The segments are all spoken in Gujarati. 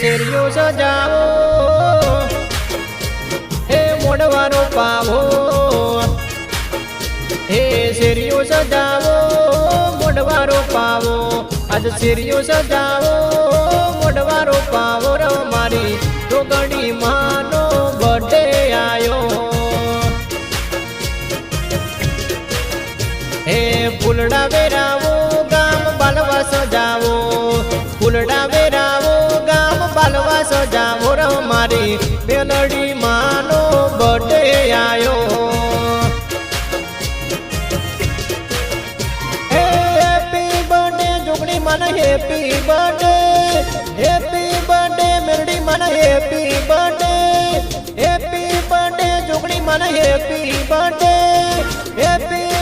શેરીઓ સજાવો હે મોડવારો પાવો હે શેરીઓ સજાવો મોડવારો પાવો આજ શેરીઓ સજાવો મોડવારો પાવો ર મારી જોગણી માનો બર્થડે આયો હે ફૂલડા વેરાવો ગામ બાલવા સજાવો ફૂલડા વેરાવો ગામ બાલવા સજાવો ર મારી મેલડી માનો બર્થડે આયો હેપી બર્થડે જોગણી માને હેપી બર્થડે મેલડી માને હેપી બર્થડે જોગણી માને હેપી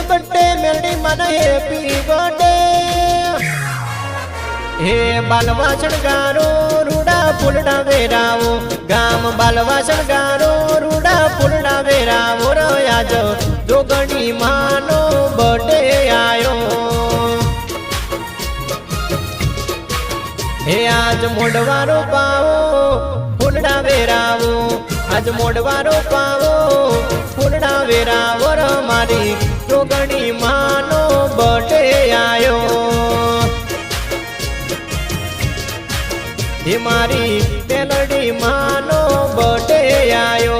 બર્થડે મેલડી માને હેપી બર્થડે હે બાલવા શણગારો રૂડા ફૂલડા વેરાવો ગામ બાલવા શણગારો રૂડા ફૂલડા વેરાવો રયાજ જોગણી માનો બર્થડે આયો હે આજ મોડવારો પાવો ફૂલડા વેરાવો આજ મોડવારો પાવો ફૂલડા વેરાવો ર મારી જોગણી માનો બર્થડે આયો હે મારી મેલડી માનો બર્થડે આયો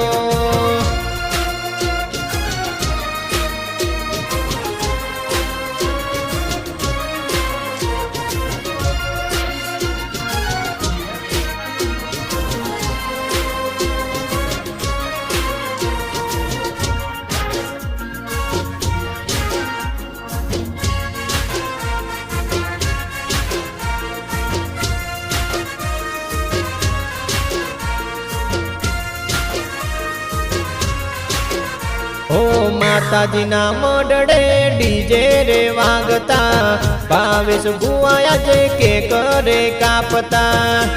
ઓ માતાજીના મડડે ડીજે રે વાગતા ભાવેશ ભુવાયા જે કે કરે કાપતા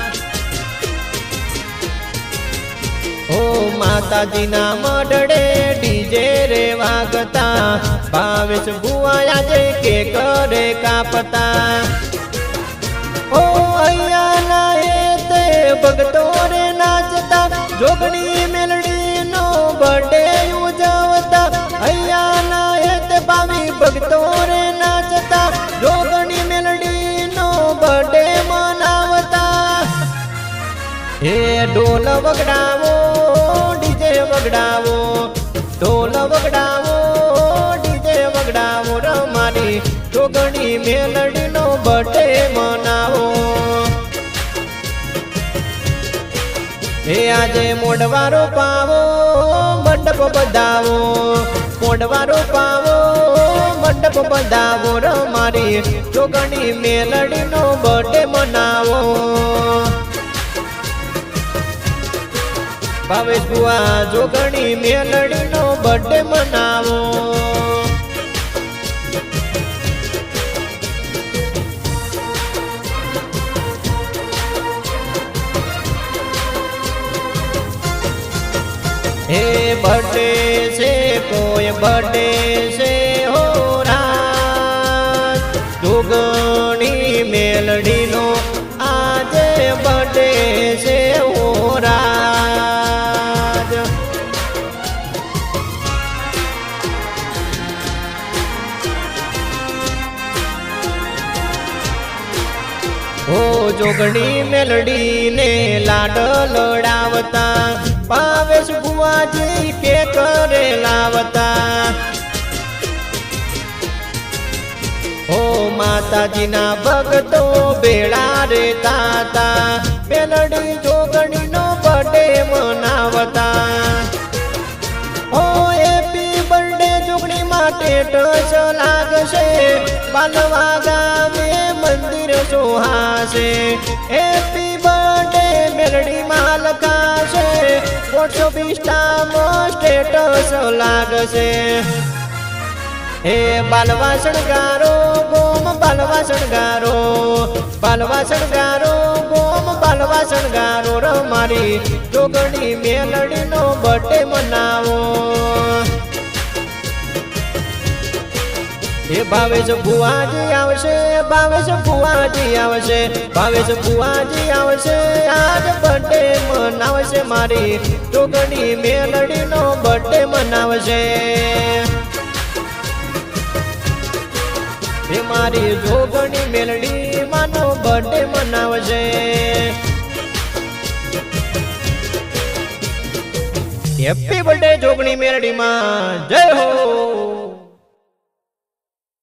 ઓ માતાજીના મડડે ડીજે રે વાગતા ભાવેશ ભુવાયા જે કે કરે કાપતા ઓ અહીંયા ના તે ભગતો રે નાચતા જોગણી મેલડી નો બર્થડે ઉજવતા અહીંયા ના તે ભાવી ભગતો રે નાચતા જોગણી મેલડી નો બર્થડે મનાવતા હે ઢોલ વગડાવો ડીજે વગડાવો ઢોલ વગડાવો ડીજે વગડાવો ર મારી જોગણી મેલડી નો બર્થડે મનાવો હે આજે મોડવારો પાવો મંડપ બધાવો મોડવારો પાવો મંડપ બધાવો ર મારી જોગણી મેલડી નો બર્થડે મનાવો ભાવેશ બુઆ જોગણી મેલડી નો બર્થડે મનાવો હે બર્થડે છે કોઈ બર્થડે છે હો રાત જોગણી મેલડી નો આજે બર્થડે છે હો રાત ઓ જોગણી મેલડી ને લાડ લડાવતા ભાવેશ ભુવાજી કે કરે લાવતા ઓ માતાજીના ભક્તો બેડા રે તાતા મેલડી જોગણી નો બર્થડે મનાવતા ઓ હેપી બર્થડે જોગણી માટે ટચ લાગશે બાલવા ગામે મંદિર સોહાશે હેપી બર્થડે મેલડી માં લખાશે 420 સ્ટેટસ લાગશે હે બાલવા શણગારો ગોમ બાલવા શણગારો ગોમ બાલવા શણગારો ર મારી જોગણી મેલડી નો બર્થડે મનાવો એ ભાવેશ ભુવાજી આવશે, ભાવેશ ભુવાજી આવશે, ભાવેશ ભુવાજી આવશે, આજ બર્થડે મનાવશે, મારી જોગણી મેલડીનો બર્થડે મનાવશે, એ મારી જોગણી મેલડી માનો બર્થડે મનાવશે. હેપી બર્થડે જોગણી મેલડી માં, જય હો.